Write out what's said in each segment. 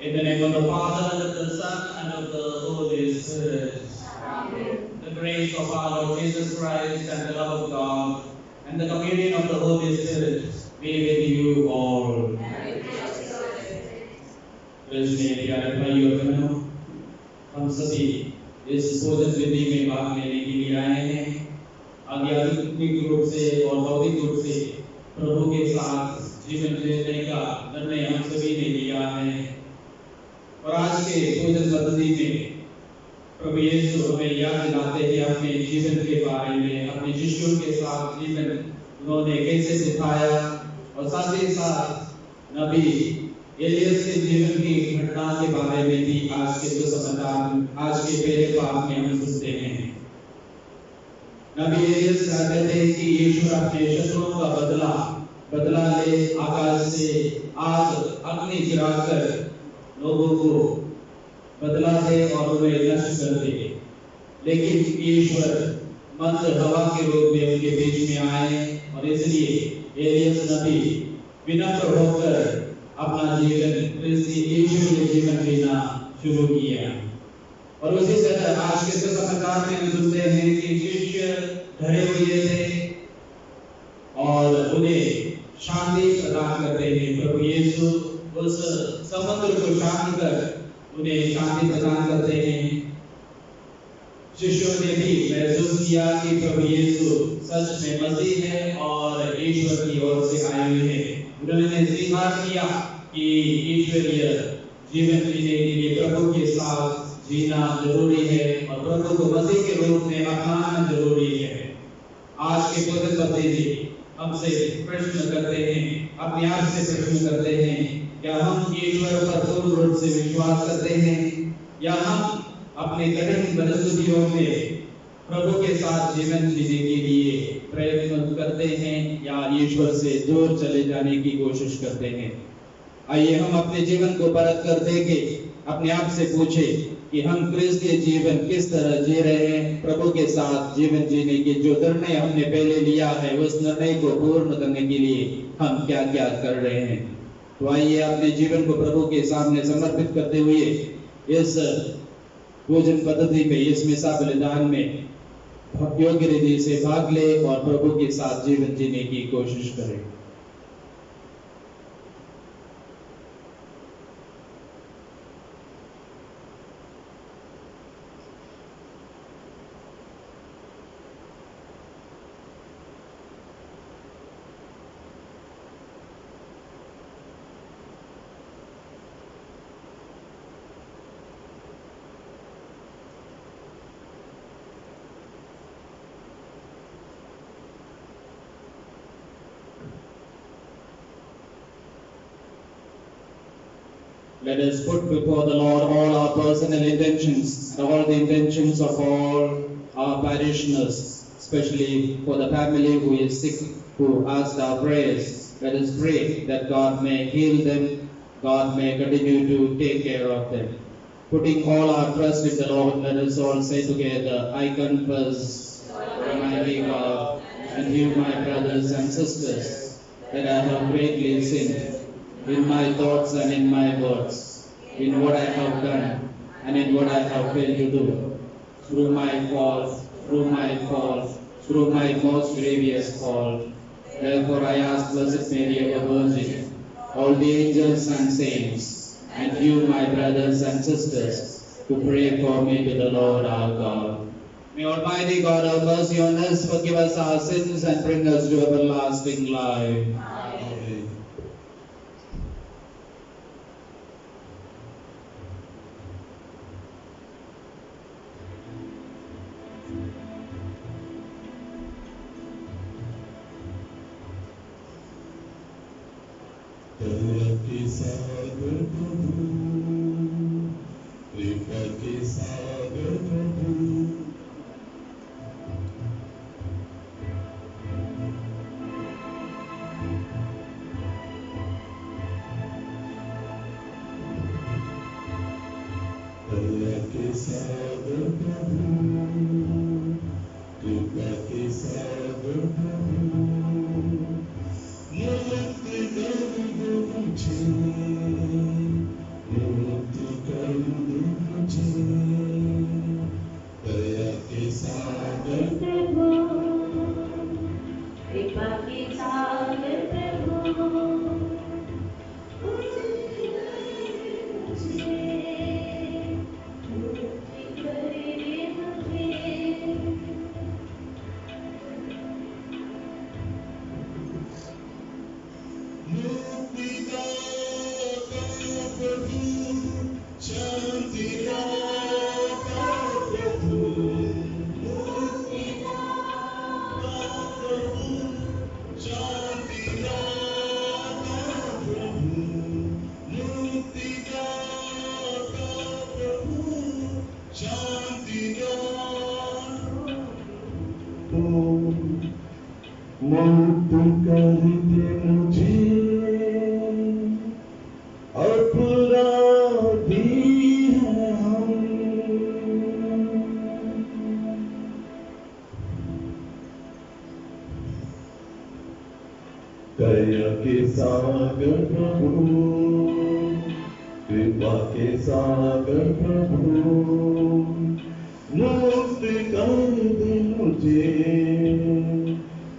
In the name of the Father, and of the Son, and of the Holy Spirit. Amen. The grace of our Lord Jesus Christ, and the love of God, and the communion of the Holy Spirit be with you all. Krishna प्यारे भाइयों और बहनों, हम सभी इस भोजन विधि में भाग लेने के लिए आए हैं। आध्यात्मिक रूप से और भौतिक रूप से प्रभु के साथ जीवन जीने का निर्णय हम सभी ने लिया है। और आज के भोजन पद्धति में प्रभु यीशु हमें याद दिलाते हैं अपने जीवन के बारे में, अपने शिष्यों के साथ जीवन उन्होंने कैसे सिखाया, और साथ ही साथ नबी एलियस के जीवन की घटना के बारे में भी आज के सुसमाचार, आज के पहले पाठ में हम सुनते हैं। नबी एलियस कहते थे कि ईश्वर अपने शत्रुओं का बदला ले आकाश से आग अग्नि गिराकर लोगों को बदला दे और उन्हें नष्ट कर दे। लेकिन ईश्वर मंद हवा के रूप में उनके बीच में आए, और इसलिए एलियस नबी विनम्र होकर अपना जीवन ईश्वर के जीवन जीना शुरू किया। और उसी तरह आज के सुसमाचार में हम सुनते हैं कि शिष्य डरे हुए थे और उन्हें शांति प्रदान करते हैं। प्रभु यीशु उस समुद्र को शांत कर उन्हें शांति प्रदान करते हैं। शिष्यों ने भी महसूस किया कि प्रभु यीशु सच में मसीह है और ईश्वर की ओर से आए हुए हैं। उन्होंने स्वीकार किया कि ईश्वरीय जीवन जीने के लिए प्रभु के साथ जीना जरूरी है और प्रभु को मसीह के रूप में अपनाना जरूरी है। आज के भोजन पद्धति हमसे प्रश्न करते हैं, अपने आप से प्रश्न करते हैं, क्या हम ईश्वर पर पूर्ण रूप से विश्वास करते हैं, या हम अपने कठिन परिस्थितियों में प्रभु के साथ जीवन जीने के लिए प्रयत्न करते हैं, या ईश्वर से दूर चले जाने की कोशिश करते हैं। आइए हम अपने जीवन को परख कर देखें, अपने आप से पूछें कि हम क्रिस्तीय जीवन किस तरह जी रहे हैं। प्रभु के साथ जीवन जीने के जो निर्णय हमने पहले लिया है, उस निर्णय को पूर्ण करने के लिए हम क्या क्या कर रहे हैं। तो आइए अपने जीवन को प्रभु के सामने समर्पित करते हुए इस भोजन पद्धति में, इस मिसा बलिदान में योग्य रीति से भाग ले और प्रभु के साथ जीवन जीने की कोशिश करें। Let us put before the Lord all our personal intentions and all the intentions of all our parishioners, especially for the family who is sick, who asked our prayers. Let us pray that God may heal them, God may continue to take care of them. Putting all our trust in the Lord, let us all say together, I confess, Almighty God, and you, my brothers and sisters, that I have greatly sinned in my thoughts and in my words, in what I have done and in what I have failed to do, through my fault, through my most grievous fault. Therefore I ask Blessed Mary, our Virgin, all the angels and saints, and you, my brothers and sisters, to pray for me to the Lord our God. May Almighty God have mercy on us, forgive us our sins, and bring us to everlasting life. Amen. के सागर प्रभु, कृपा के सागर प्रभु, मुक्त कर दे मुझे,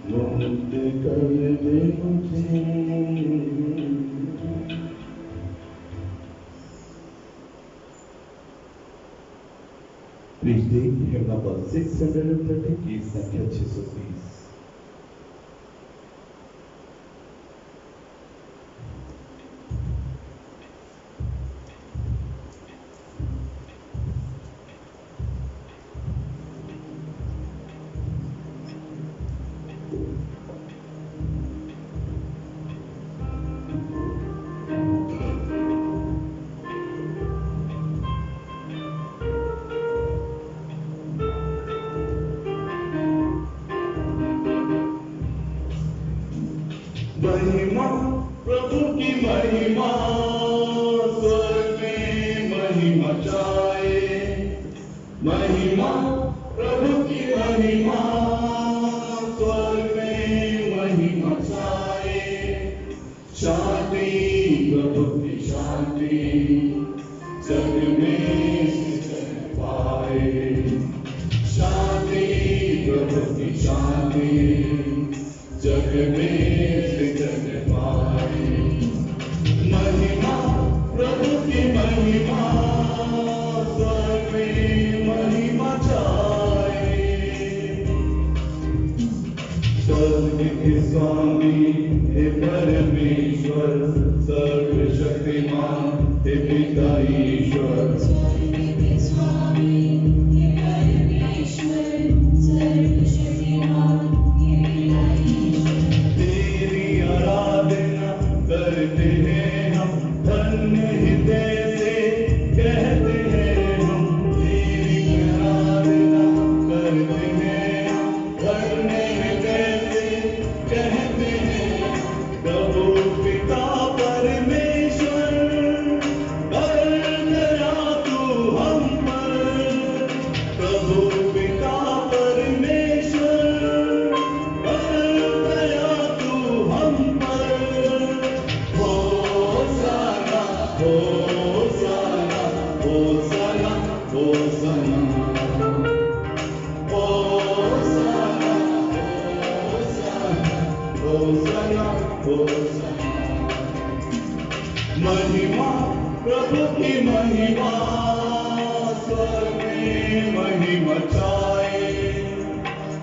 मुक्त कर दे मुझे। Please take hymn number 630, की संख्या 630। महिमा प्रभु की महिमा, स्वर्ग में महिमा छाए। महिमा प्रभु की महिमा, स्वर्ग में महिमा छाए। शांति प्रभु की शांति, जग में सृजन पाए। शांति प्रभु की शांति, जग में महिमा प्रभु की महिमा, स्वर्ग में महिमा छाए। स्वर्ग के स्वामी हे परमेश्वर, सर्वशक्तिमान हे पिता ईश्वर। स्वर्ग के स्वामी हे परमेश्वर, सर्वशक्तिमान हे पिता ईश्वर। तेरी आराधना करते हैं हम, धन्य हृदय से कहते हैं हम। तेरी आराधना करते हैं हम, धन्य हृदय से कहते हैं। प्रभु पिता परमेश्वर, कर दया तू हम पर। प्रभु पिता परमेश्वर, कर दया तू हम पर। होसाना होसाना होसाना होसाना, होसाना होसाना होसाना होसाना। महिमा प्रभु की महिमा, स्वर्ग में महिमा छाए।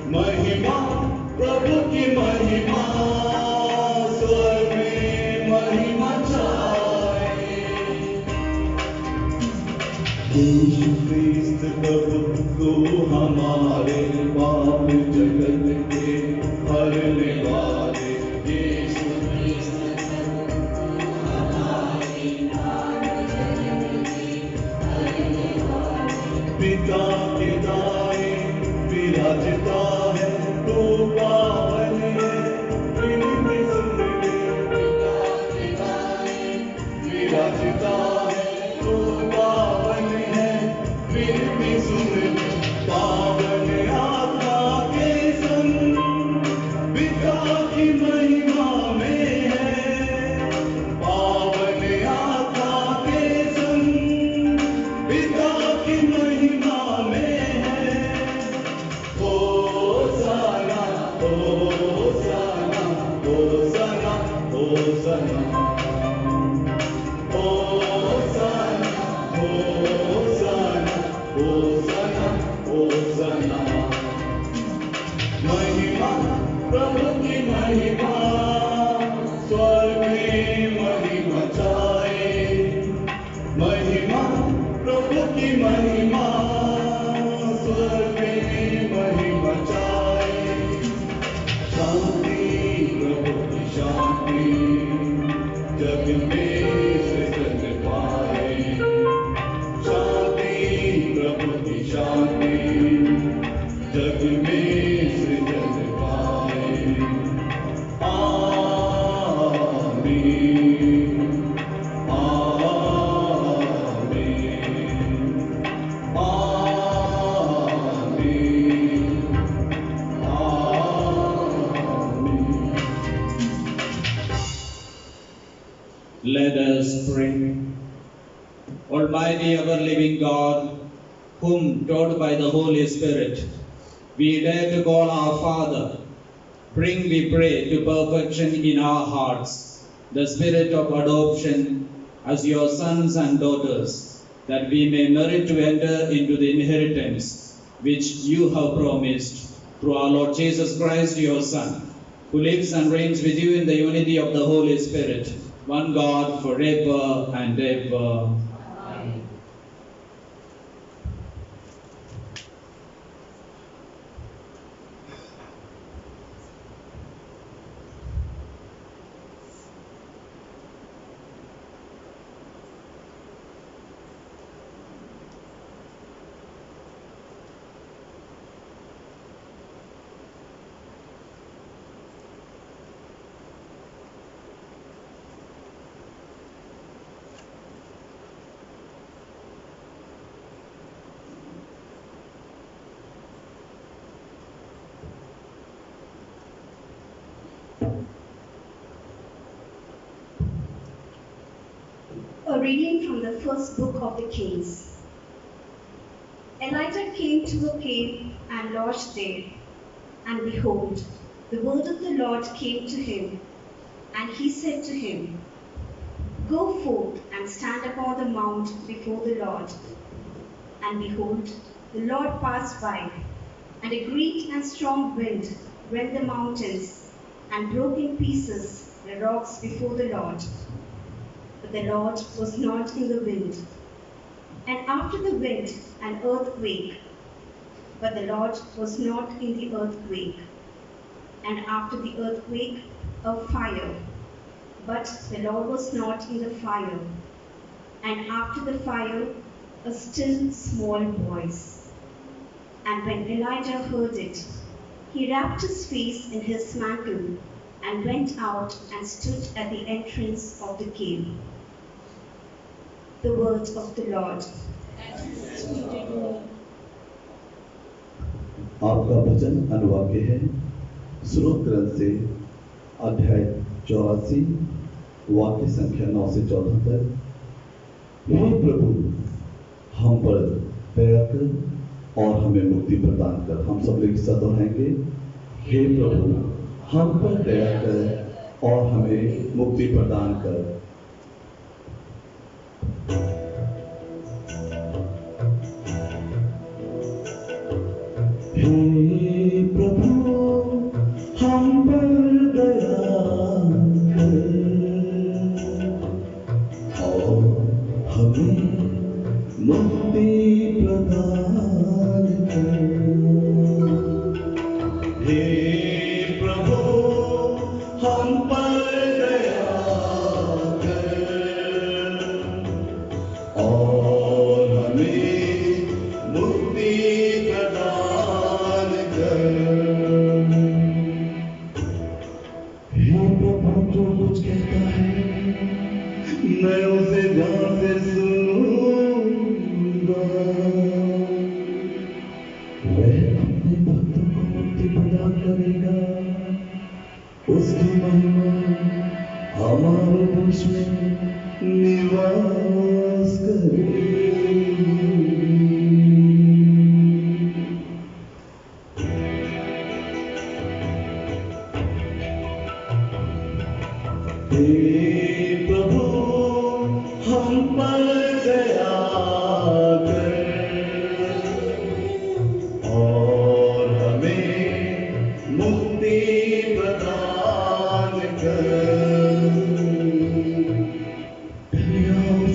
महिमा प्रभु की महिमा, स्वर्ग में महिमा छाए। यीशु क्रिस्त प्रभु तू हमारे पाप जगत के हरने वाले। यीशु क्रिस्त प्रभु तू हमारे पाप जगत के हरने वाले। पिता के दाएं विराजता है, तू पावन है, विनती सुन ले। पिता के दाएं विराजता है, तू पावन है, विनती सुन ले। पावन आत्मा के संग पिता की महिमा में है। पावन आत्मा के संग पिता की महिमा में है। होसाना होसाना होसाना होसाना, होसाना होसाना होसाना होसाना। महिमा प्रभु की महिमा, स्वर्ग में महिमा छाए। महिमा प्रभु की महिमा, स्वर्ग में महिमा छाए। शांति प्रभु की शांति, जग में सृजन पाए। शांति प्रभु की शांति, जग में सृजन पाए। आमीन आमीन आमीन आमीन। Almighty ever-living God, whom taught by the Holy Spirit, we dare to call our Father, bring, we pray, to perfection in our hearts the spirit of adoption as your sons and daughters, that we may merit to enter into the inheritance which you have promised through our Lord Jesus Christ, your Son, who lives and reigns with you in the unity of the Holy Spirit, one God, forever and ever. Amen. A reading from the first book of the Kings. Elijah came to a cave and lodged there. And behold, the word of the Lord came to him, and he said to him, Go forth and stand upon the mount before the Lord. And behold, the Lord passed by, and a great and strong wind rent the mountains, and broke in pieces the rocks before the Lord. But the Lord was not in the wind. And after the wind, an earthquake. But the Lord was not in the earthquake. And after the earthquake, a fire. But the Lord was not in the fire. And after the fire, a still small voice. And when Elijah heard it, he wrapped his face in his mantle and went out and stood at the entrance of the cave. The word of the Lord. आपका भजन अनुवाक्य है स्रोत ग्रंथ से अध्याय 84 वाक्य संख्या 9 से 14 तक। हे प्रभु, हम पर दया कर और हमें मुक्ति प्रदान कर। हम सब लोग साथ दोहराएंगे, हे प्रभु, हम पर दया कर और हमें मुक्ति प्रदान कर। हे प्रभु, हम पर दया कर और हमें मुक्ति प्रदान कर। हे प्रभु, हम पर दया कर और हमें मुक्ति प्रदान कर। हे प्रभु, जो कुछ कहता है मैं उसे ध्यान से सुनूंगा। वह अपने भक्तों को मुक्ति प्रदान करेगा। उसकी महिमा हमारे बीच में निवास करेगी। हे प्रभु, हम पर दया कर और हमें मुक्ति प्रदान कर।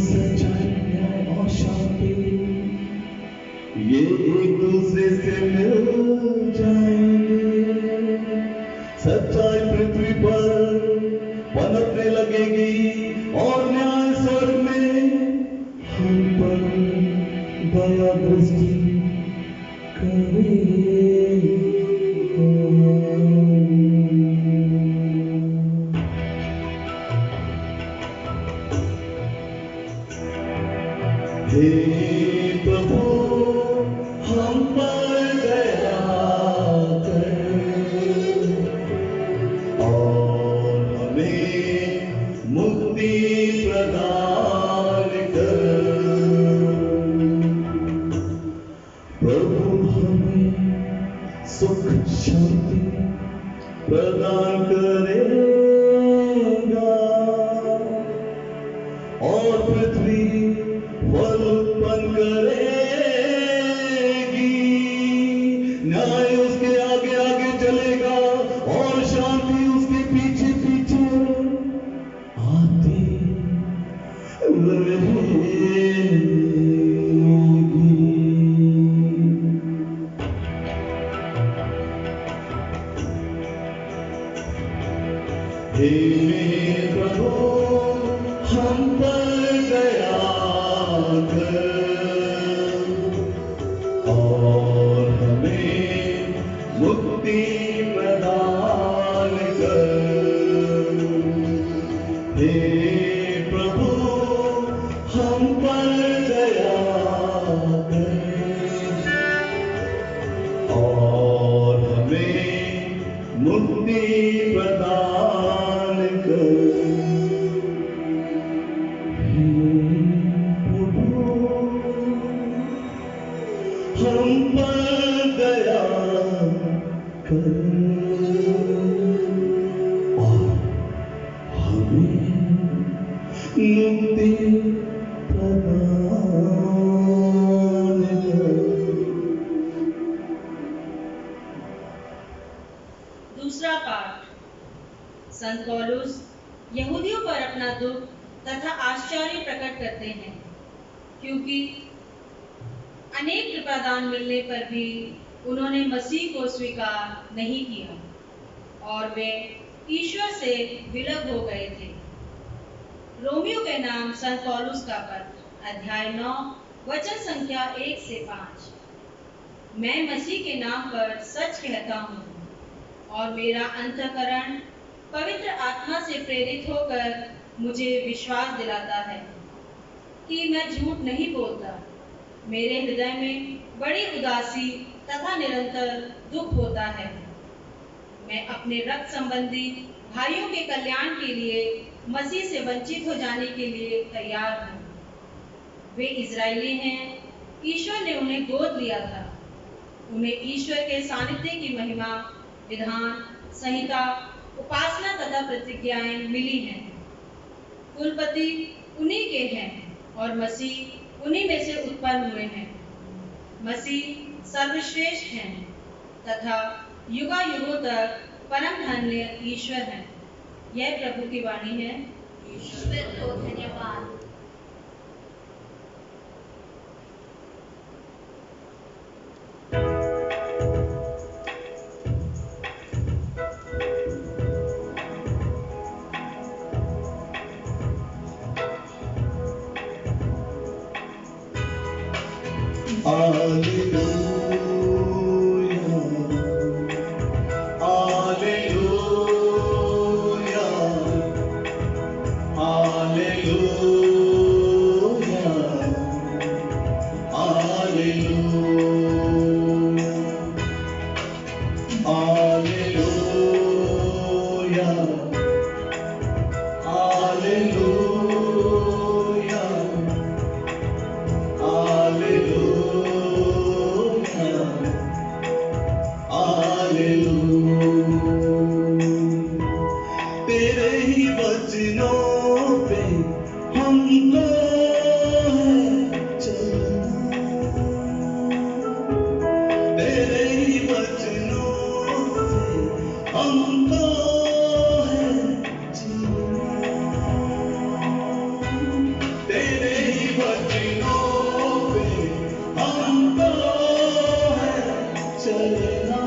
सच्चाई, न्याय और शांति ये एक दूसरे से मिल जाएंगे। सच्चाई पृथ्वी पर पनपने लगेगी और न्याय स्वर्ग में हम पर दया दृष्टि करेगा। हे प्रभु, हम पर दया कर और हमें मुक्ति प्रदान कर। शांति प्रदान करेगा और पृथ्वी फल उत्पन्न करेगी। न्याय उसके आगे आगे चलेगा और शांति उसके पीछे पीछे आती रहेगी। हे प्रभु हम पर दया कर और हमें मुक्ति प्रदान कर। हे प्रभु हम पर दया कर और हमें मुक्ति प्रदान कर। हम पर दया कर और हमें मुक्ति प्रदान कर। दूसरा पाठ। संत पौलुस यहूदियों पर अपना दुख तथा आश्चर्य प्रकट करते हैं, क्योंकि अनेक कृपादान मिलने पर भी उन्होंने मसीह को स्वीकार नहीं किया और वे ईश्वर से विलग हो गए थे। रोमियो के नाम संत पौलुस का पत्र, अध्याय 9 वचन संख्या 1 से 5। मैं मसीह के नाम पर सच कहता हूँ और मेरा अंतःकरण पवित्र आत्मा से प्रेरित होकर मुझे विश्वास दिलाता है कि मैं झूठ नहीं बोलता। मेरे हृदय में बड़ी उदासी तथा निरंतर दुख होता है। मैं अपने रक्त संबंधी भाइयों के कल्याण के लिए मसीह से वंचित हो जाने के लिए तैयार हूँ। वे इजरायली हैं, ईश्वर ने उन्हें गोद लिया था। उन्हें ईश्वर के सानिध्य की महिमा, विधान, संहिता, उपासना तथा प्रतिज्ञाएं मिली हैं। कुलपति उन्हीं के हैं और मसीह उन्हीं में से उत्पन्न हुए हैं। मसीह सर्वश्रेष्ठ हैं तथा युगायुगों तक परम धन्य ईश्वर हैं। यह प्रभु की वाणी है। ईश्वर को धन्यवाद। तेरे ही वचनों पे हमको है चलना, तेरे ही वचनों से हमको है जीना, तेरे ही वचनों पे हमको है चलना,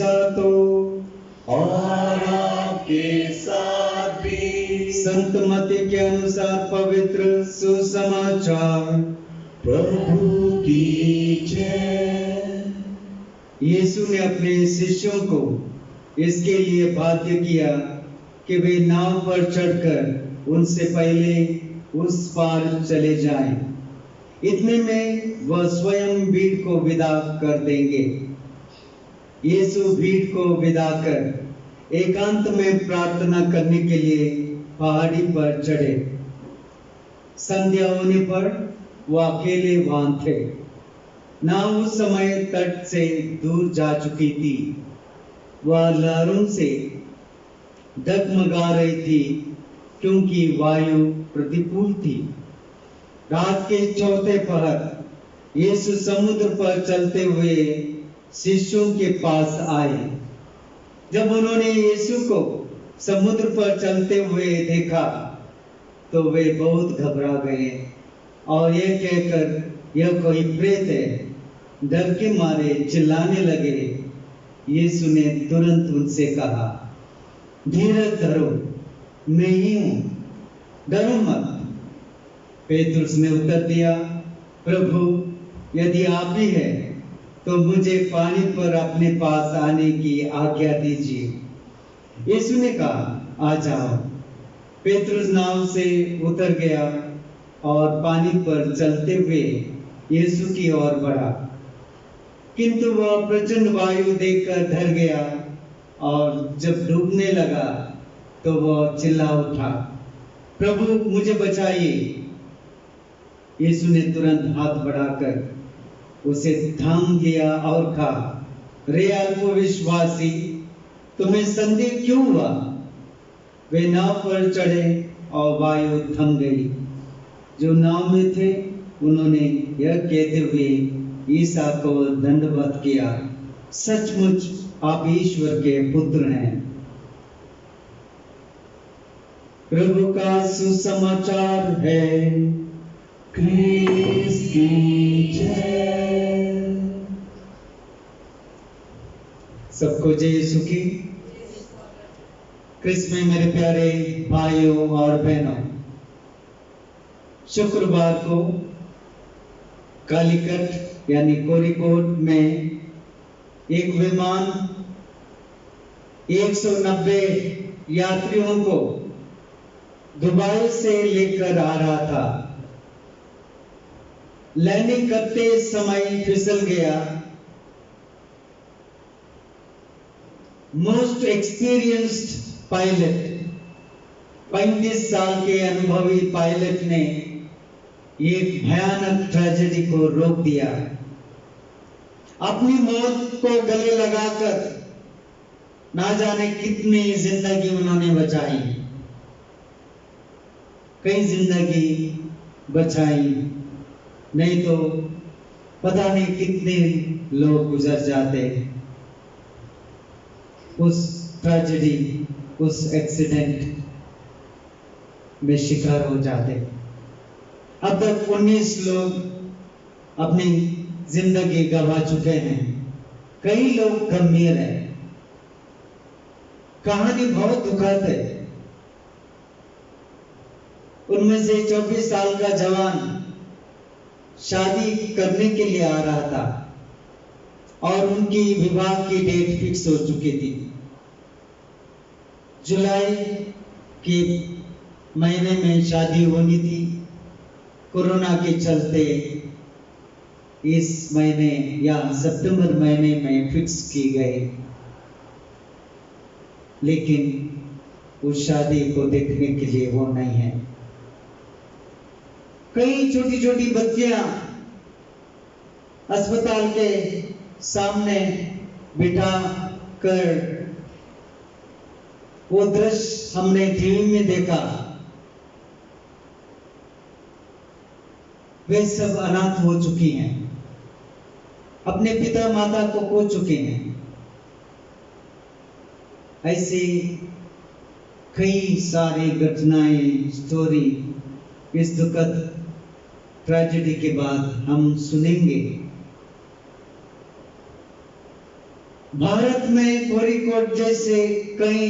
साथ हो और आपके साथ भी। संत मत्ती के अनुसार पवित्र सुसमाचार। प्रभु की जय। यीशु ने अपने शिष्यों को इसके लिए बाध्य किया कि वे नाव पर चढ़कर उनसे पहले उस पार चले जाएं। इतने में वह स्वयं भीड़ को विदा कर देंगे। यीशु भीड़ को विदा कर एकांत में प्रार्थना करने के लिए पहाड़ी पर चढ़े। संध्या होने पर वह अकेले वहां थे। नाव उस समय तट से दूर जा चुकी थी। वह लहरों से डगमगा रही थी क्योंकि वायु प्रतिकूल थी। रात के चौथे पहर यीशु समुद्र पर चलते हुए शिष्यों के पास आए। जब उन्होंने यीशु को समुद्र पर चलते हुए देखा तो वे बहुत घबरा गए और यह कहकर यह कोई प्रेत है, डर के मारे चिल्लाने लगे। यीशु ने तुरंत उनसे कहा, धीरज धरो, मैं ही हूं, डरो मत। पेतरुस ने उत्तर दिया, प्रभु यदि आप ही हैं तो मुझे पानी पर अपने पास आने की आज्ञा दीजिए। यीशु ने कहा, आ जाओ। पेतरुस नाव से उतर गया और पानी पर चलते हुए यीशु की ओर बढ़ा, किंतु वह प्रचंड वायु देखकर डर गया और जब डूबने लगा तो वह चिल्ला उठा, प्रभु मुझे बचाइए। यीशु ने तुरंत हाथ बढ़ाकर उसे थाम लिया और कहा, रे अल्पविश्वासी, तुम्हें संदेह क्यों हुआ? वे नाव पर चढ़े और वायु थम गई। जो नाव में थे उन्होंने यह कहते हुए ईसा को दंडवत किया, सचमुच आप ईश्वर के पुत्र हैं। प्रभु का सुसमाचार है। क्रिस की जय। सबको जय यीशु की। क्रिस में मेरे प्यारे भाइयों और बहनों, शुक्रवार को कालीकट यानी कोरिकोड में एक विमान 190 यात्रियों को दुबई से लेकर आ रहा था। लैंडिंग करते समय फिसल गया। मोस्ट एक्सपीरियंस्ड पायलट, 35 साल के अनुभवी पायलट ने एक भयानक ट्रेजेडी को रोक दिया। अपनी मौत को गले लगाकर ना जाने कितनी जिंदगी उन्होंने बचाई, कई जिंदगी बचाई, नहीं तो पता नहीं कितने लोग गुजर जाते उस ट्रेजेडी, उस एक्सीडेंट में शिकार हो जाते। अब तक 19 लोग अपनी जिंदगी गंवा चुके हैं, कई लोग गंभीर हैं। कहानी बहुत दुखद है। उनमें से 24 साल का जवान शादी करने के लिए आ रहा था और उनकी विवाह की डेट फिक्स हो चुकी थी। जुलाई के महीने में शादी होनी थी। कोरोना के चलते इस महीने या सितंबर महीने में फिक्स की गई, लेकिन उस शादी को देखने के लिए वो नहीं है। कई छोटी छोटी बच्चियां अस्पताल के सामने बिठा कर, वो दृश्य हमने टीवी में देखा। वे सब अनाथ हो चुकी हैं, अपने पिता माता को खो चुके हैं। ऐसी कई सारी घटनाएं, स्टोरी इस दुखद ट्रेजेडी के बाद हम सुनेंगे। भारत में कोरिकोड जैसे कई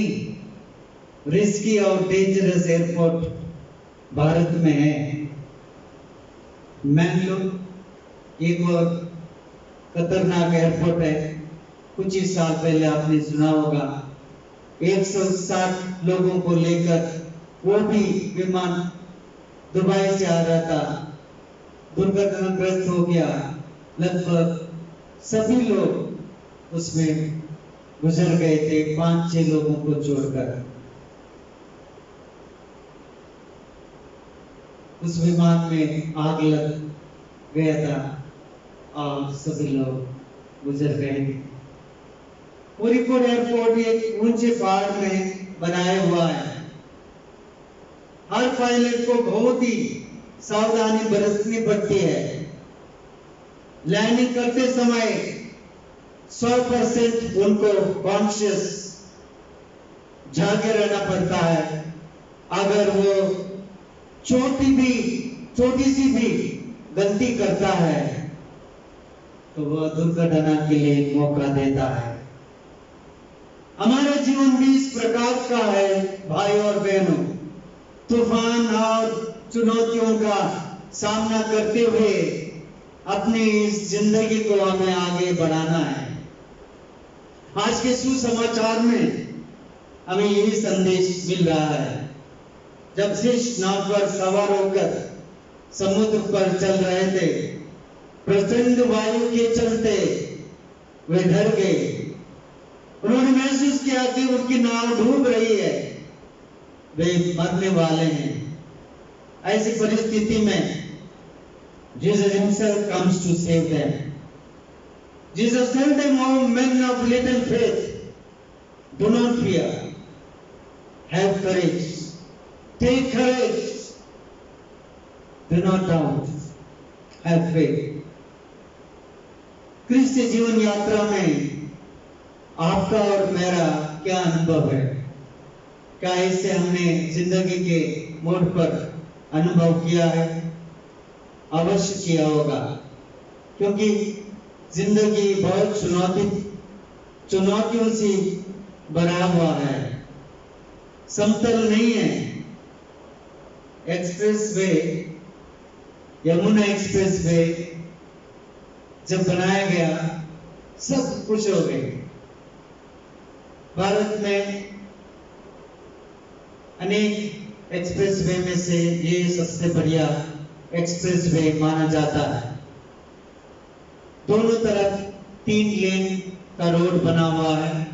रिस्की और डेंजरस एयरपोर्ट भारत में है। मैंगलोर एक और खतरनाक एयरपोर्ट है। कुछ ही साल पहले आपने सुना होगा 160 लोगों को लेकर वो भी विमान दुबई से आ रहा था, दुर्घटनाग्रस्त हो गया। लगभग सभी लोग उसमें गुजर गए थे, 5-6 लोगों को छोड़कर। उस विमान में आग लग गया था और सभी लोग गुजर गए थे। कोरिकोड एयरपोर्ट एक ऊंचे पहाड़ में बनाया हुआ है। हर पायलट को बहुत ही सावधानी बरतनी पड़ती है। लैंडिंग करते समय 100% उनको कॉन्शियस जागे रहना पड़ता है। अगर वो छोटी सी भी गलती करता है तो वह दुर्घटना के लिए मौका देता है। हमारा जीवन भी इस प्रकार का है भाई और बहनों। तूफान और चुनौतियों का सामना करते हुए अपनी इस जिंदगी को हमें आगे बढ़ाना है। आज के सुसमाचार में हमें यही संदेश मिल रहा है। जब शिष्य नाव पर सवार होकर समुद्र पर चल रहे थे, प्रचंड वायु के चलते वे डर गए। उन्होंने महसूस किया कि उनकी नाव डूब रही है, वे मरने वाले हैं। ऐसी परिस्थिति में Jesus himself comes to save them. Jesus told them, "O men of little faith, do not fear. Have courage. Take courage. Do not doubt. Have faith." क्रिस्तीय जीवन यात्रा में आपका और मेरा क्या अनुभव है? क्या इससे हमने जिंदगी के मोड़ पर अनुभव किया है? अवश्य किया होगा, क्योंकि जिंदगी बहुत चुनौतियों से भरा हुआ है, समतल नहीं है। एक्सप्रेसवे, यमुना एक्सप्रेसवे जब बनाया गया सब खुश हो गए। भारत में अनेक एक्सप्रेसवे में से ये सबसे बढ़िया एक्सप्रेसवे माना जाता है। दोनों तरफ 3 लेन का रोड बना हुआ है,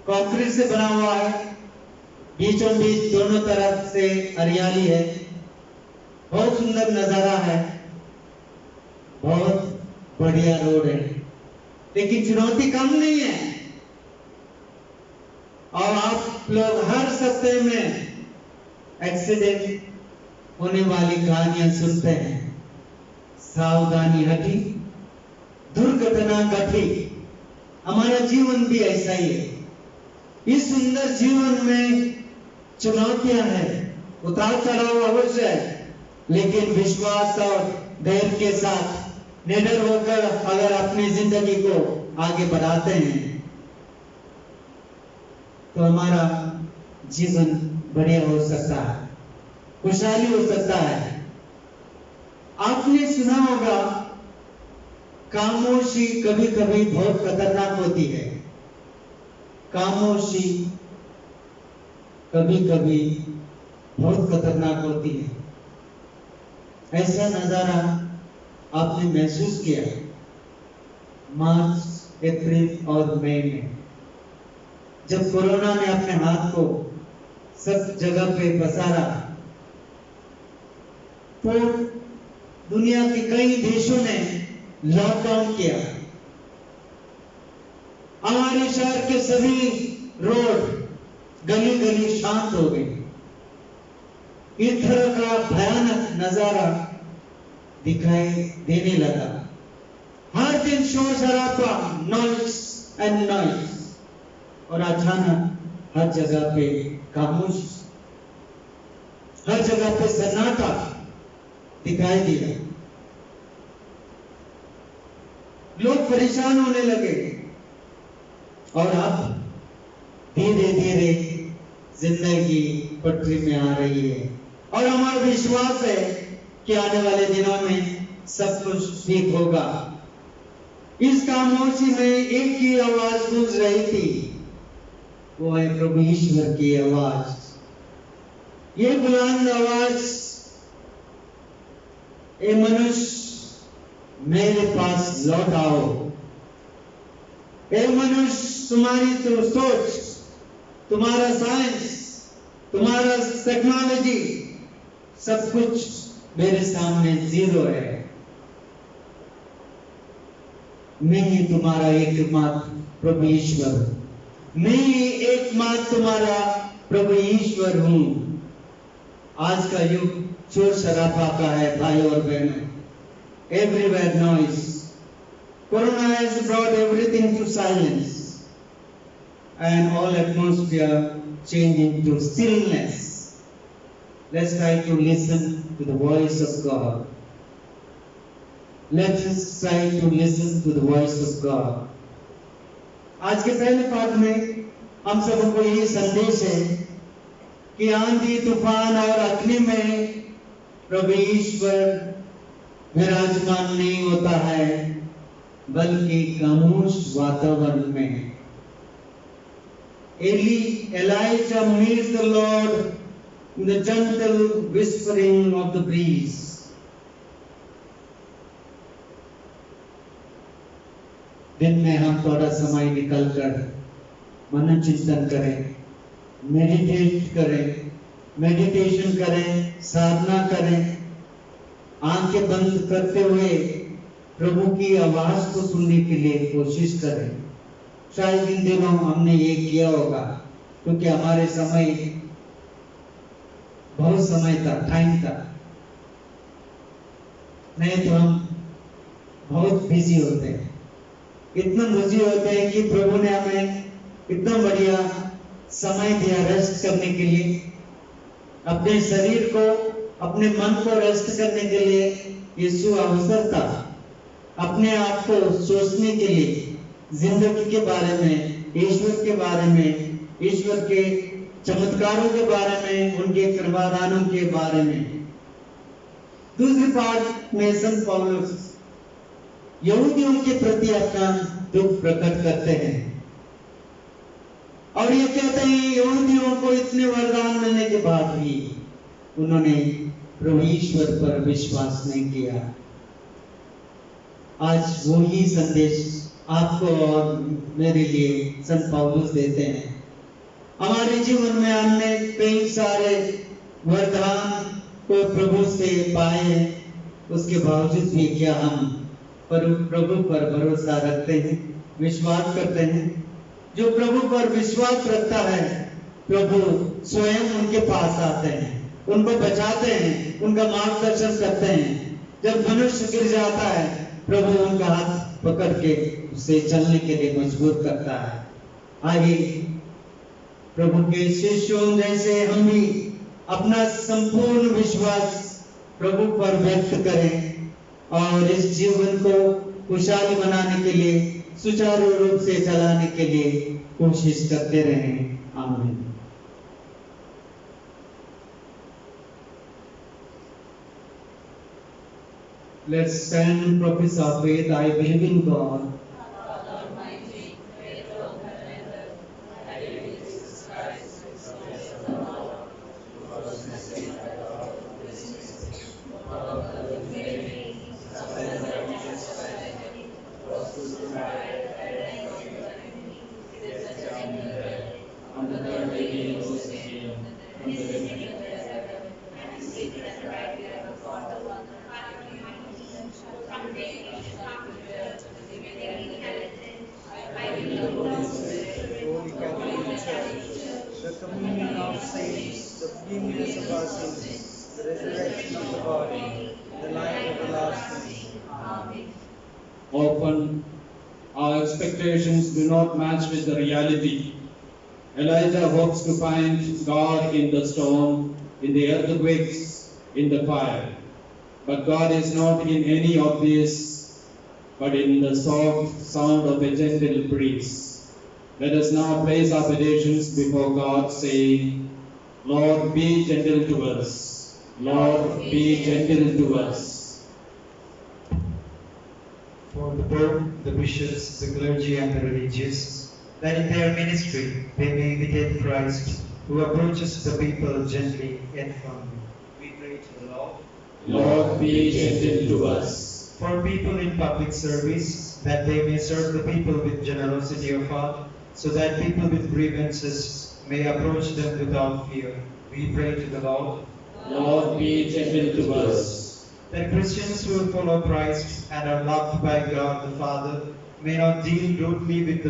कंक्रीट से बना हुआ है। बीचों बीच दोनों तरफ से हरियाली है, बहुत सुंदर नजारा है, बहुत बढ़िया रोड है। लेकिन चुनौती कम नहीं है। और आप लोग हर सप्ताह में एक्सीडेंट होने वाली कहानियां सुनते हैं। सावधानी हटी, दुर्घटना घटी। हमारा जीवन भी ऐसा ही है। इस सुंदर जीवन में चुनौतियां हैं, उतार चढ़ाव अवश्य है, लेकिन विश्वास और धैर्य के साथ निडर होकर अगर अपनी जिंदगी को आगे बढ़ाते हैं तो हमारा जीवन बढ़िया हो सकता है, खुशहाली हो सकता है। आपने सुना होगा खामोशी कभी कभी बहुत खतरनाक होती है। खामोशी कभी कभी बहुत खतरनाक होती है। ऐसा नजारा आपने महसूस किया मार्च, अप्रैल और मई में, जब कोरोना ने अपने हाथ को सब जगह पे पसारा तो दुनिया के कई देशों ने लॉकडाउन किया। हमारे शहर के सभी रोड, गली गली शांत हो गई। इस तरह का भयानक नजारा दिखाई देने लगा। हर दिन शोर शराबा, नॉइस एंड नॉइस, और अचानक हर जगह पे खामोश, हर जगह पे सन्नाटा दिखाई दिया। लोग परेशान होने लगे। और अब धीरे धीरे जिंदगी पटरी में आ रही है और हमारा विश्वास है कि आने वाले दिनों में सब कुछ ठीक होगा। इस खामोशी में एक ही आवाज गूंज रही थी, वो है प्रभु ईश्वर की आवाज। ये बुलंद आवाज, ए मनुष्य मेरे पास लौट आओ। ए मनुष्य, तुम्हारी तो सोच, तुम्हारा साइंस, तुम्हारा टेक्नोलॉजी, सब कुछ मेरे सामने जीरो है। मैं ही तुम्हारा एकमात्र प्रभु ईश्वर, मैं ही एकमात्र तुम्हारा प्रभु ईश्वर हूं। आज का युग शोर शराबा का है भाई और बहनों, everywhere noise. Corona has brought everything to silence and all atmosphere changing to stillness. Let's try to listen to the voice of God. Let us try to listen to the voice of God. आज के पहले पाठ में हम सबको यही संदेश है कि आंधी तूफान और अग्नि में प्रभु ईश्वर विराजमान नहीं होता है, बल्कि खामोश वातावरण में। Elijah meets the Lord in the gentle whispering of the breeze. दिन में हम थोड़ा समय निकालकर मनन चिंतन करें, मेडिटेशन करें, साधना करें, आंखें बंद करते हुए प्रभु की आवाज को सुनने के लिए कोशिश करें। शायद इन दिनों हमने ये किया होगा, क्योंकि हमारे समय बहुत समय था, टाइम था, नहीं तो हम बहुत बिजी होते हैं। इतना बिजी होते हैं कि प्रभु ने हमें इतना बढ़िया समय दिया रेस्ट करने के लिए, अपने शरीर को, अपने मन को रेस्ट करने के लिए यीशु अवसर था, अपने आप को सोचने के लिए, जिंदगी के बारे में, ईश्वर के बारे में, ईश्वर के चमत्कारों के बारे में, उनके कृपादानों के बारे में। दूसरी पाठ में संत पौलुस यहूदियों के प्रति अपना दुख प्रकट करते हैं और ये कहते हैं यहूदियों को इतने वरदान मिलने के बाद भी उन्होंने प्रभु ईश्वर पर विश्वास नहीं किया। आज वही संदेश आपको और मेरे लिए संत पौलुस देते हैं। हमारे जीवन में हमने कई सारे वरदान को प्रभु से पाए, उसके बावजूद भी क्या हम प्रभु पर भरोसा रखते हैं, विश्वास करते हैं? जो प्रभु पर विश्वास रखता है, प्रभु स्वयं उनके पास आते हैं, उनको बचाते हैं, उनका मार्गदर्शन करते हैं। जब मनुष्य गिर जाता है, प्रभु उनका हाथ पकड़ के उसे चलने के लिए मजबूर करता है। आइए प्रभु के शिष्यों जैसे हम भी अपना संपूर्ण विश्वास प्रभु पर व्यक्त करें और इस जीवन को खुशहाल बनाने के लिए, सुचारू रूप से चलाने के लिए कोशिश करते रहें। आमीन। Let's stand and profess our faith. I believe in God, the communion of saints, the forgiveness of our sins, the resurrection of the body, the life everlasting. Amen. Often our expectations do not match with the reality. Elijah hopes to find God in the storm, in the earthquakes, in the fire. But God is not in any of these, but in the soft sound of a gentle breeze. Let us now place our petitions before God, saying, Lord, be gentle to us. Lord, be gentle to us. For the Pope, the bishops, the clergy, and the religious, that in their ministry they may imitate Christ, who approaches the people gently and firmly. We pray to the Lord. Lord, be gentle to us. For people in public service, that they may serve the people with generosity of heart, so that people with grievances may approach them without fear. We pray to the Lord. Lord, be gentle to us. That Christians who follow Christ and are loved by God the Father may not deal rudely with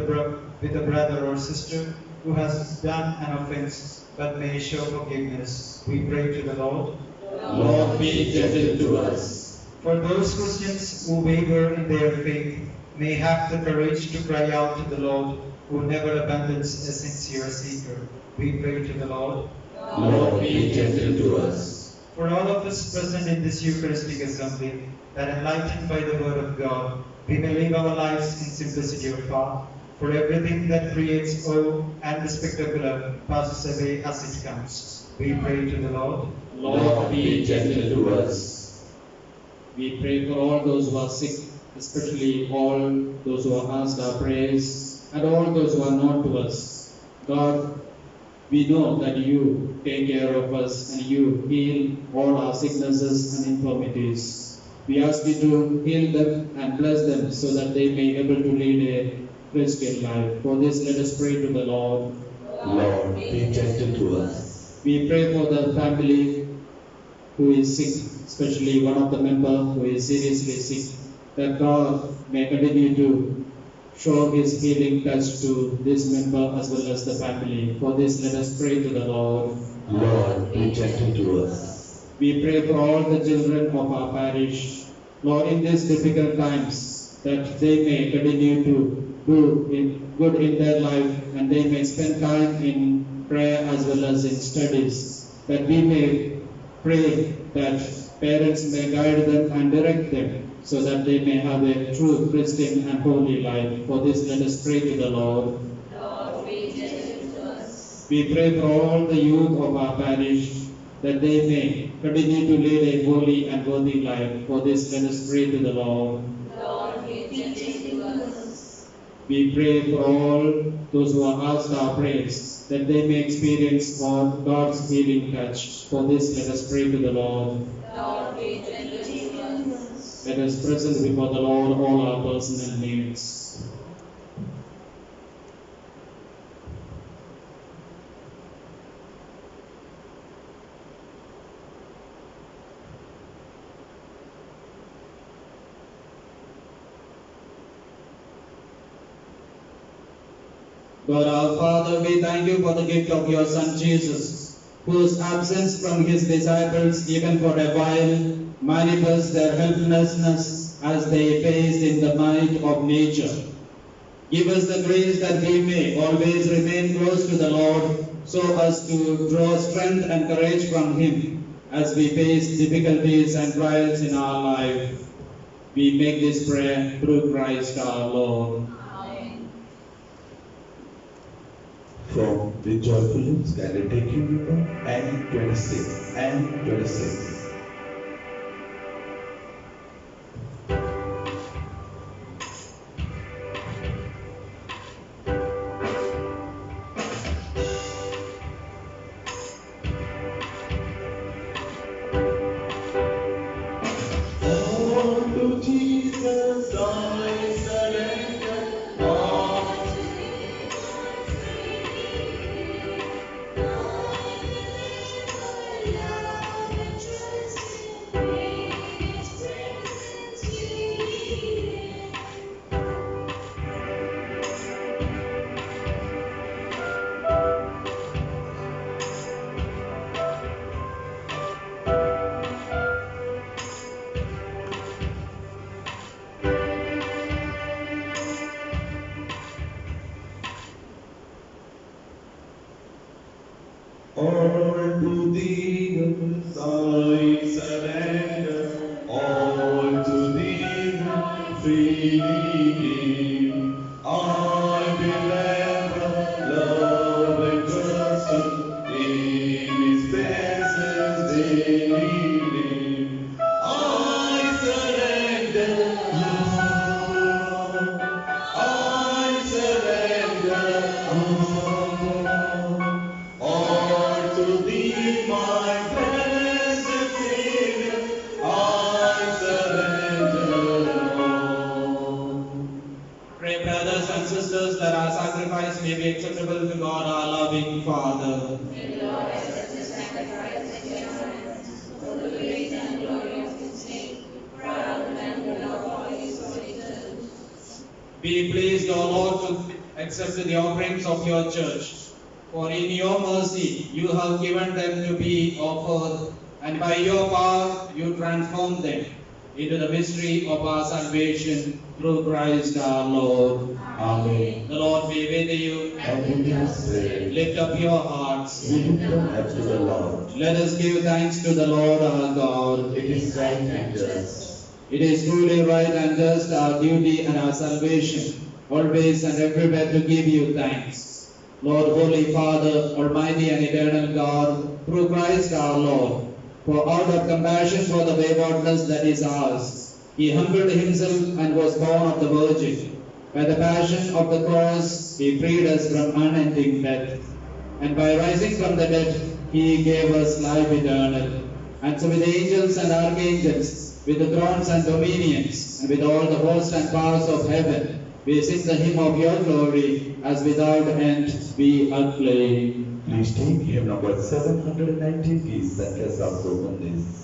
a brother or sister who has done an offense, but may show forgiveness. We pray to the Lord. Lord, be gentle to us. For those Christians who waver in their faith may have the courage to cry out to the Lord, who never abandons a sincere seeker. We pray to the Lord. Lord, be gentle to us. For all of us present in this Eucharistic assembly, that enlightened by the Word of God, we may live our lives in simplicity of heart, for everything that creates awe and the spectacular passes away as it comes. We pray to the Lord. Lord, be gentle to us. We pray for all those who are sick, especially all those who have asked our prayers, and all those who are known to us. God, we know that you take care of us and you heal all our sicknesses and infirmities. We ask you to heal them and bless them so that they may be able to lead a Christian life. For this, let us pray to the Lord. Lord, be gentle to us. We pray for the family who is sick, especially one of the members who is seriously sick, that God may continue to show his healing touch to this member as well as the family. For this, let us pray to the Lord. Lord, be gentle to us. We pray for all the children of our parish, Lord, in these difficult times, that they may continue to do good in their life and they may spend time in prayer as well as in studies, that we may pray that parents may guide them and direct them so that they may have a true Christian and holy life. For this, let us pray to the Lord. Lord, be gentle to us. We pray for all the youth of our parish, that they may continue to lead a holy and worthy life. For this, let us pray to the Lord. Lord, be gentle to us. We pray for all those who are asked our prayers, that they may experience God's healing touch. For this, let us pray to the Lord. Lord, be gentle to us. Let us present before the Lord all our personal needs. God our Father, we thank you for the gift of your Son Jesus, whose absence from his disciples, even for a while, manifests their helplessness as they faced in the might of nature. Give us the grace that we may always remain close to the Lord, so as to draw strength and courage from him as we face difficulties and trials in our life. We make this prayer through Christ our Lord. From the joyful hymns, can I take you number and 26 and 26. All to thee I surrender, all to thee freely give. I will ever acceptable to God, our loving Father. Be pleased, O Lord, to accept the offerings of your church. For in your mercy you have given them to be offered, and by your power you transform them into the mystery of our salvation through Christ our Lord. Amen. The Lord be with you. And with your spirit, Lift up your hearts. we lift them up to the Lord. Let us give thanks to the Lord our God. It is right and just. It is truly right and just, our duty and our salvation, always and everywhere to give you thanks. Lord, Holy Father, Almighty and Eternal God, through Christ our Lord, for out of compassion for the waywardness that is ours, He humbled Himself and was born of the Virgin. By the passion of the cross, He freed us from unending death. And by rising from the dead, He gave us life eternal. And so with the angels and archangels, with the thrones and dominions, and with all the hosts and powers of heaven, we sing the hymn of your glory, as without end we acclaim. Please take hymn number 719, please, and let's also open this.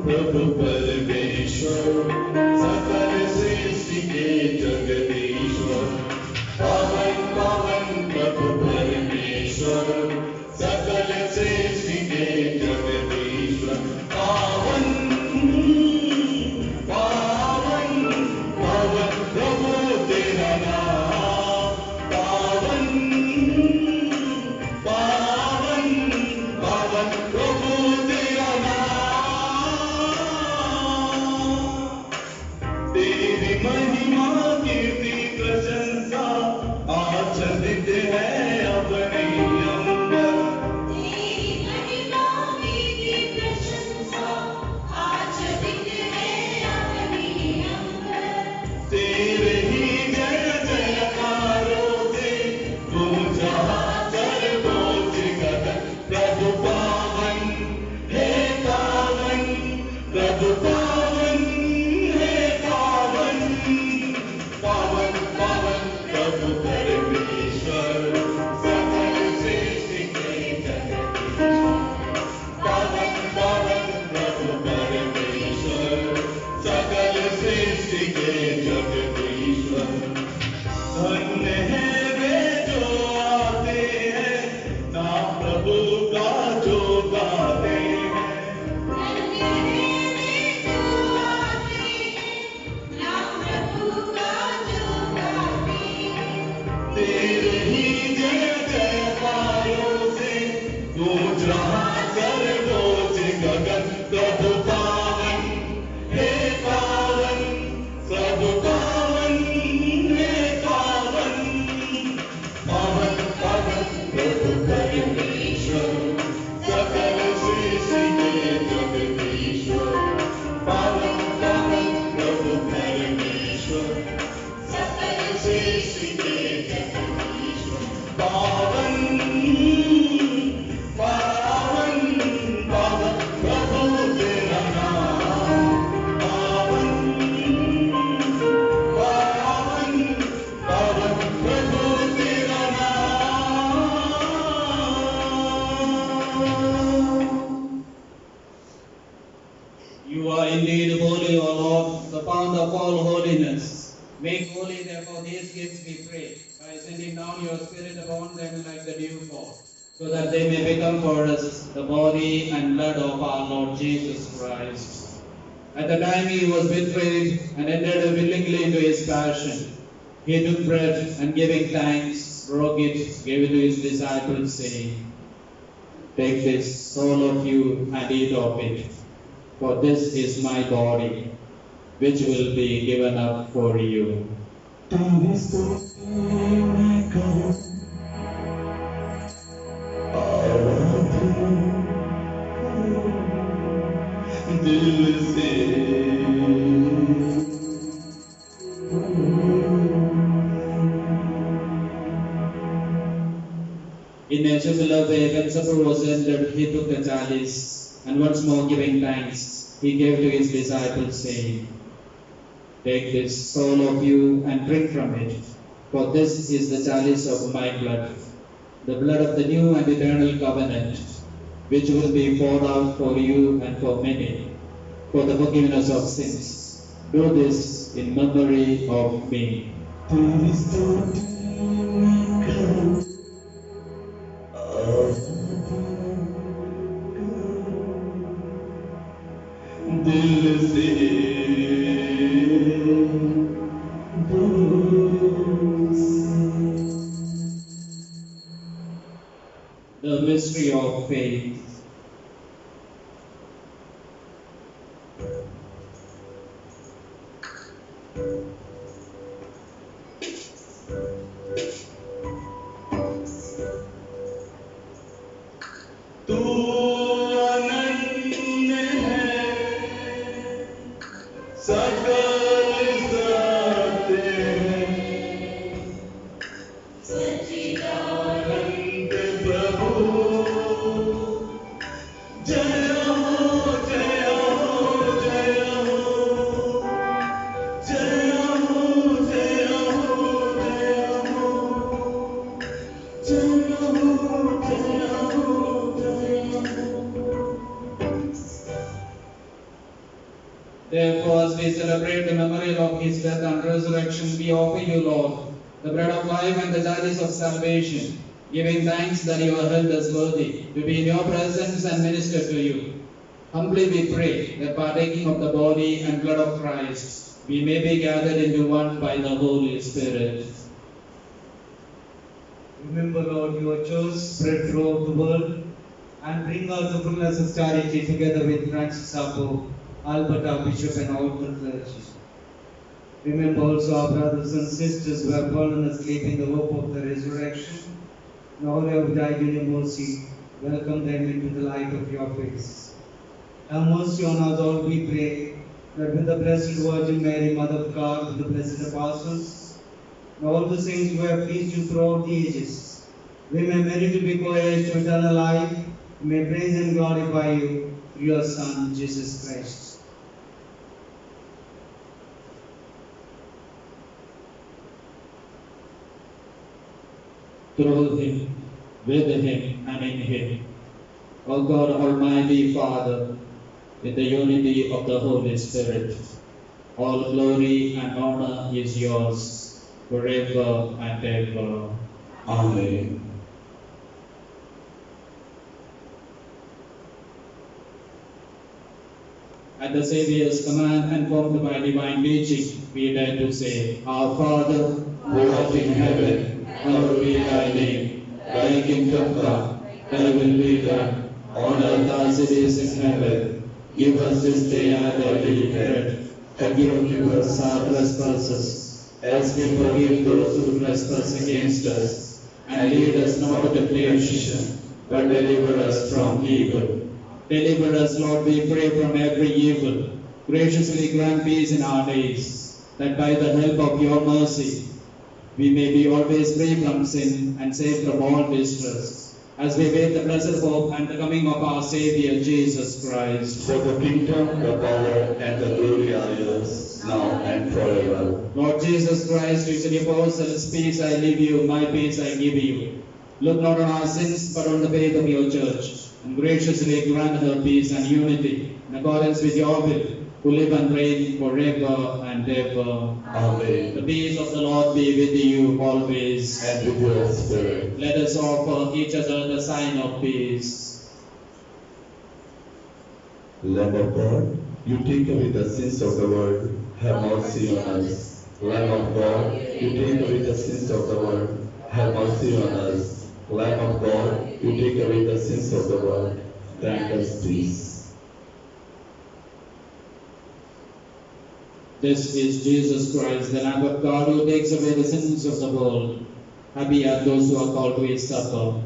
प्रभु परमेश्वर सकल सृष्टि के जगदीश्वर पावन पावन प्रभु परमेश्वर सकल सृष्टि के जगदीश्वर पावन पावन पावन प्रभु तेरा नाम पावन पावन पावन प्रभु तेरा तेरी महिमा कीर्ति प्रशंसा आचरित है अपने अंबर तेरी महिमा कीर्ति प्रशंसा आचरित है अपने अंबर तेरे ही जय जयकारों से गूंजा सर्वोच्च गगन प्रभु पावन हे पावन प्रभु पावन हे पावन पावन पावन प्रभु परमेश्वर सकल सृष्टि के जगदीश्वर पावन पावन प्रभु परमेश्वर सकल सृष्टि के जगदीश्वर धन्य है वे जो आते हैं नाम प्रभु का जो गाते हैं धन्य है वे जो आते हैं नाम प्रभु का जो गाते हैं तेरे ही जय जयकारों से गूंज रहा सर्वोच्च गगन प्रभु पावन हे पावन प्रभु पावन हे पावन पावन पावन प्रभु परमेश्वर सकल सृष्टि के जगदीश्वर पावन पावन प्रभु परमेश्वर सकल सृष्टि के जगदीश्वर पावन पावन पावन प्रभु तेरा नाम पावन पावन पावन प्रभु तेरा नाम You are indeed holy, O Lord, the fount of all holiness. Make holy, therefore, these gifts, we pray, by sending down your Spirit upon them like the dewfall, so that they may become for us the body and blood of our Lord Jesus Christ. At the time he was betrayed and entered willingly into his passion, he took bread and giving thanks, broke it, gave it to his disciples, saying, "Take this, all of you, and eat of it. For this is my body, which will be given up for you." तेरी स्तुति मैं करूं आराधना दिल से In a similar way, when supper was ended, he took the chalice, and once more giving thanks, he gave to his disciples, saying, "Take this, all of you, and drink from it, for this is the chalice of my blood, the blood of the new and eternal covenant, which will be poured out for you and for many, for the forgiveness of sins. Do this in memory of me." The mystery of faith. तू अनन्य है, सकल सत्य है, सच्चिदानंद प्रभु, जय हो जय हो जय हो, जय हो जय हो जय हो, जय हो जय हो। Therefore, as we celebrate the memorial of his death and resurrection, we offer you, Lord, the bread of life and the chalice of salvation, giving thanks that you have held us worthy to be in your presence and minister to you. Humbly we pray that partaking of the body and blood of Christ, we may be gathered into one by the Holy Spirit. Remember, Lord, your church spread throughout the world, and bring us the fullness of charity together with Francis our Pope, Albert our Bishop, and all the clergy. Remember also our brothers and sisters who have fallen asleep in the hope of the resurrection, and all who have died in your mercy. Welcome them into the light of your face. Have mercy on us all, we pray, that with the Blessed Virgin Mary, Mother of God, with the blessed apostles, and all the saints who have pleased you throughout the ages, we may merit to be co-heirs to eternal life. We may praise and glorify you through your Son, Jesus Christ. Through him, with him, and in him, O God, Almighty Father, in the unity of the Holy Spirit, all glory and honor is yours, forever and ever. Amen. At the Saviour's command and formed by divine teaching, we dare to say, Our Father, Who art in heaven, hallowed be thy name. Thy kingdom come, thy will be done, on earth as it is in heaven. Give us this day our daily bread. Forgive us our trespasses, as we forgive those who trespass against us. And lead us not into temptation, but deliver us from evil. Deliver us, Lord, we pray, from every evil. Graciously grant peace in our days, that by the help of your mercy, we may be always free from sin and safe from all distress, as we wait the blessed hope and the coming of our Savior, Jesus Christ. For the kingdom, the power, and the glory are yours, now and forever. Lord Jesus Christ, you said, Apostles, peace I leave you, my peace I give you. Look not on our sins, but on the faith of your church, and graciously grant her peace and unity, in accordance with your will, who live and reign forever and ever. Amen. The peace of the Lord be with you always. And with your spirit. Let us offer each other the sign of peace. Lamb of God, you take away the sins of the world, have mercy on us. Lamb of God, you take away the sins of the world, have mercy on us. Lamb of God, you take away the sins of the world, grant us peace. This is Jesus Christ, the Lamb of God, who takes away the sins of the world. Happy are those who are called to his supper.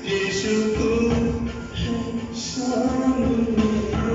यीशु तू है शाम में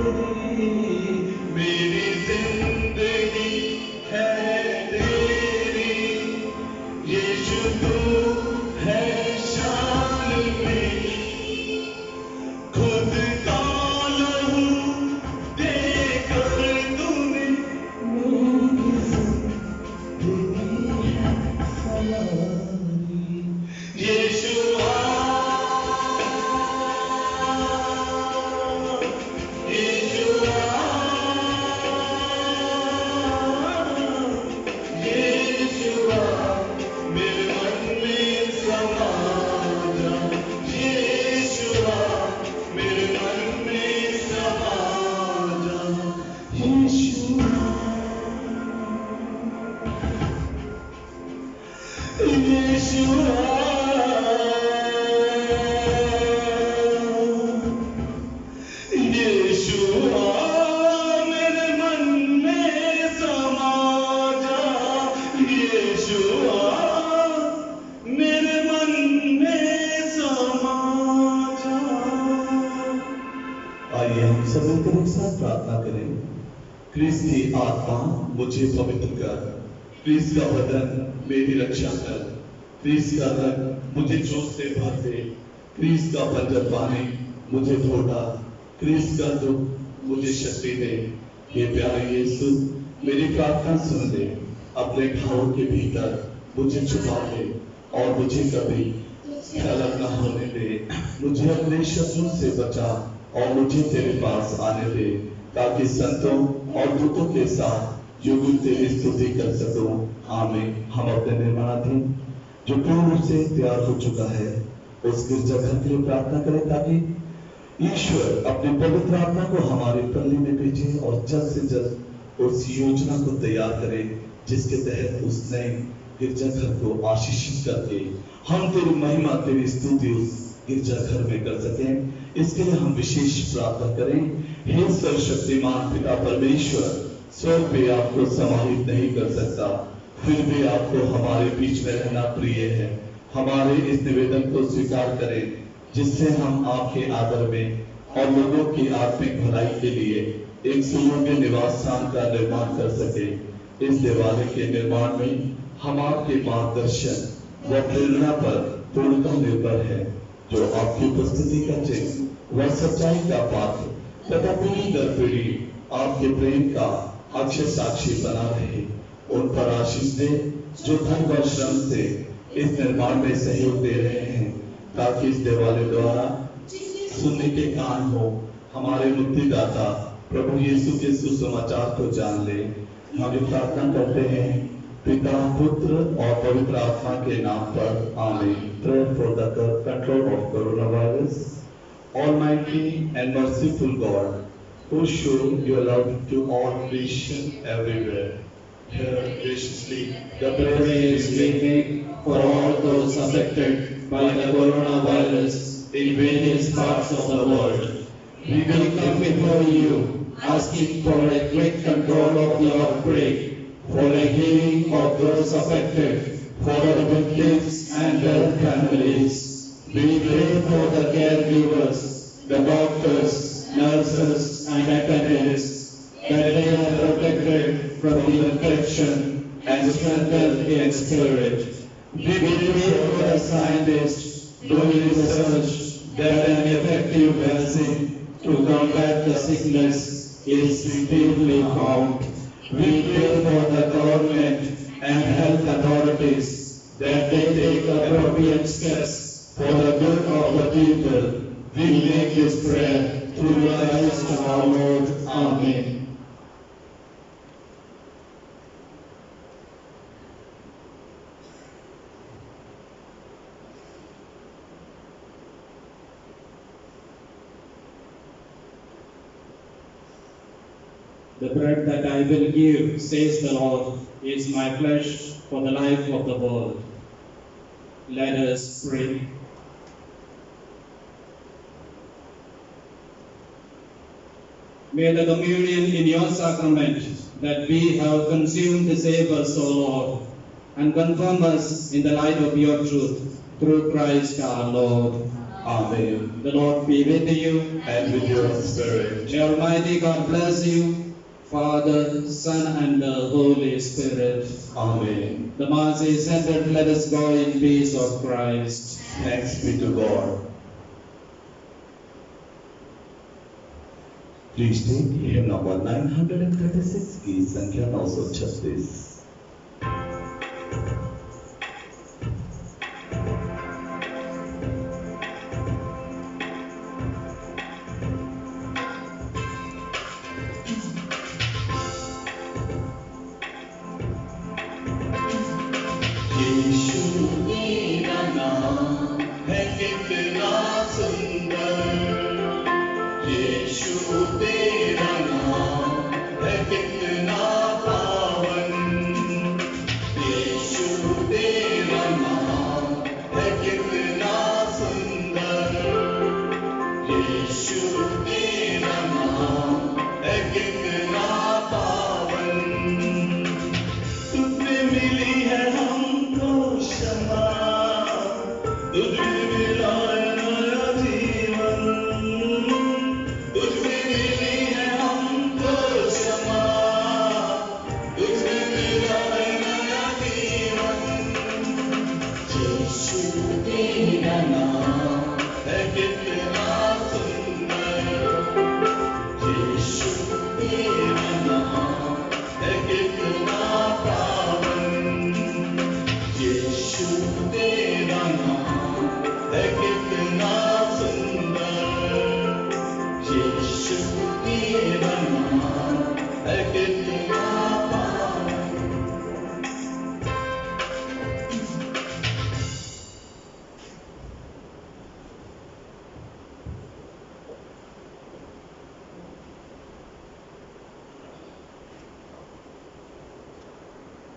क्रिस्त की आत्मा मुझे पवित्र कर, क्रिस्त का बदन मेरी रक्षा कर, क्रिस्त का रंग मुझे जोश से भर दे, क्रिस्त का बंजर पानी मुझे धो डाल, क्रिस्त का दुख मुझे शक्ति दे। हे प्यारे यीशु, मेरी प्रार्थना सुन ले, अपने घावों के भीतर मुझे छुपा ले और मुझे कभी गलत न होने दे। मुझे अपने शत्रुओं से बचा और मुझे तेरे पास आने दे, ताकि संतों और दूतों के साथ युग तेरी स्तुति कर सकूं। आमीन। हम अपने निर्माणाधीन जो पूर्ण रूप से तैयार हो चुका है उस गिरजाघर के लिए प्रार्थना करें, ताकि ईश्वर अपने पवित्र आत्मा को हमारी प्रणाली में भेजे और जल्द से जल्द उस योजना को तैयार करे जिसके तहत उस नए गिरजाघर को आशीषित करके हम तेरी महिमा, तेरी स्तुति उस गिरजाघर में कर सकें। इसके लिए हम विशेष प्रार्थना करें। हे सर्वशक्तिमान पिता परमेश्वर, स्वर्ग भी आपको समाहित नहीं कर सकता, फिर भी आपको हमारे बीच में रहना प्रिय है। हमारे इस निवेदन को स्वीकार करें, जिससे हम आपके आदर में और लोगों की आत्मिक भलाई के लिए एक सुयोग्य निवास स्थान का निर्माण कर सके। इस देवालय के निर्माण में हम आपके मार्गदर्शन व प्रेरणा पर पूर्णतः निर्भर है, जो आपकी उपस्थिति का चिन्ह व सच्चाई का पात्र तथा पीढ़ी दर पीढ़ी आपके प्रेम का अक्षय साक्षी बना रहे। उन पर आशीष दे जो धन व श्रम से इस निर्माण में सहयोग दे रहे हैं, ताकि इस देवालय द्वारा सुनने के कान हो हमारे मुक्तिदाता प्रभु यीशु के सुसमाचार को जान ले। हम प्रार्थना करते हैं पिता, पुत्र और पवित्र आत्मा के नाम पर। आमीन। Prayer for the control of coronavirus. Almighty and merciful God, who show your love to all creation everywhere, hear graciously the prayers we make for all those affected by the coronavirus in various parts of the world. We will come before you, asking for a quick control of the outbreak, for a healing of those affected, for the victims and their families. We pray for the caregivers, the doctors, nurses and attendants, that they are protected from the infection and strengthened in spirit. We pray for the scientists doing research that an effective vaccine to combat the sickness is speedily found. We pray for the government and health authorities that they take appropriate steps for the good of the people. We make this prayer through Christ our Lord. Amen. The bread that I will give, says the Lord, is my flesh for the life of the world. Let us pray. May the communion in your sacrament that we have consumed save us, O Lord, and confirm us in the light of your truth, through Christ our Lord. Amen. The Lord be with you. And with your spirit. May Almighty God bless you, Father, Son, and the Holy Spirit. Amen. The Mass is ended. Let us go in peace of Christ. Thanks be to God. Please take hymn number 936 की संख्या 936. ईश